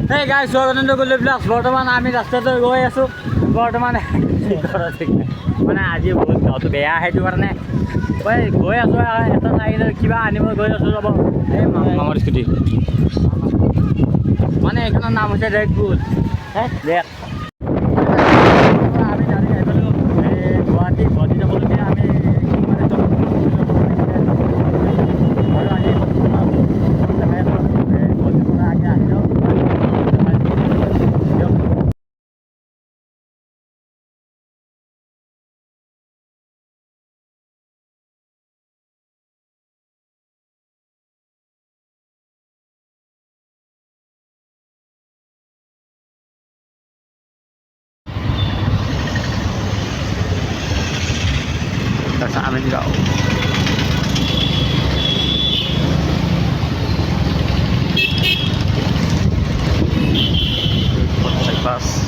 Hey guys, welcome to Gully Vlogs. বৰ্তমান আমি ৰাস্তাতে গৈ আছোঁ। বৰ্তমান মানে আজি বহুত গাঁৱটো বেয়া সেইটো কাৰণে গৈ আছোঁ এটা চাইকেল কিবা আনিব গৈ আছোঁ যাব এই মামাৰ স্কুটি মানে এইখনৰ নাম হৈছে ৰেড বুল ৰেড আমি গাড়ী আহিলোঁ গুৱাহাটী যাবলগীয়া আমি sa amin daw. Bus.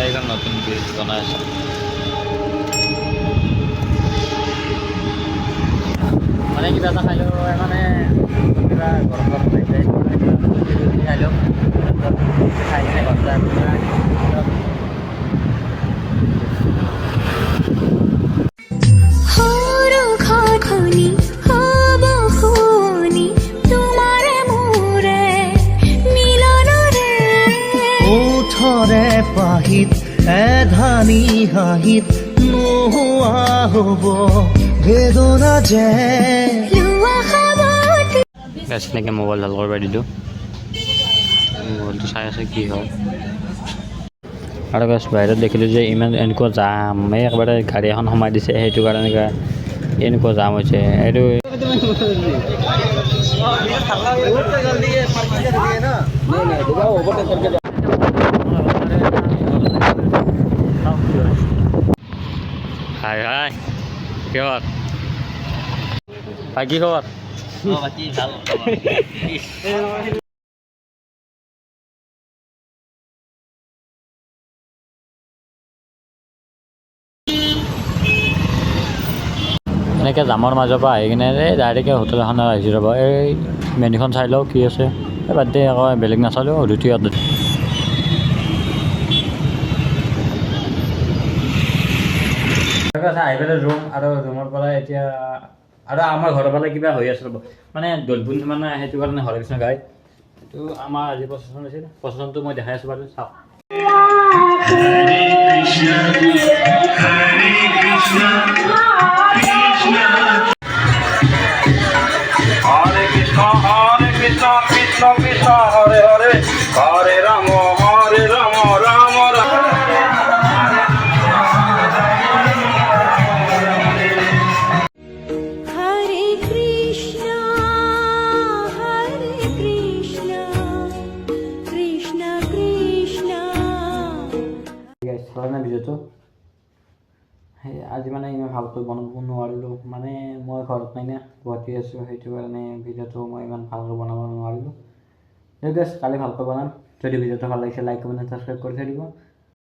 এইখন নতুন ব্ৰিজ বনাই আছে মানে কিবা এটা খাইলেও মানে কিবা গৰম গৰম লাগিছে খাইলেও খাই কিনে পাহিত এধানি হাহিত নোহোৱা হ'ব বেদনা যে এনেকৈ মোবাইল ভাল কৰিব দিলোঁ মোবাইলটো চাই আছে কি হয় আৰু গাছ বাহিৰত দেখিলোঁ যে ইমান এনেকুৱা জাম একেবাৰে গাড়ী এখন সোমাই দিছে সেইটো কাৰণে এনেকুৱা জাম হৈছে এইটো হাই হাই কি খবৰ ভাই কি খবৰ এনেকৈ জামৰ মাজৰ পৰা আহি কিনে এই ডাইৰেক্ট হোটেল এখনত আহিছোঁ ৰ'ব এই মেনুখন চাই লওঁ কি আছে এই বাদ দে আকৌ বেলেগ নাচালেও ধুতি আহি পেলাই ৰুম আৰু ৰুমৰ পৰা এতিয়া আৰু আমাৰ ঘৰৰ ফালে কিবা হৈ আছে ৰ'ব মানে দলপুন মানে সেইটো কাৰণে হৰে কৃষ্ণ গাই সেইটো আমাৰ আজি প্ৰচেছন হৈছিল প্ৰচেছনটো মই দেখাই আছোঁ বাৰু চাওক Hare Krishna Krishna Krishna Hare Hare Hare Rama Rama Rama ভিডিঅ'টো সেই আজি মানে ইমান ভালকৈ বনাব নোৱাৰিলোঁ মানে মই ঘৰত নাই না গুৱাহাটী আছোঁ সেইটো কাৰণে ভিডিঅ'টো মই ইমান ভালকৈ বনাব নোৱাৰিলোঁ ঠিক আছে কালি ভালকৈ বনাম যদি ভিডিঅ'টো ভাল লাগিছে লাইক কমেণ্ট ছাবস্ক্ৰাইব কৰি থৈ দিব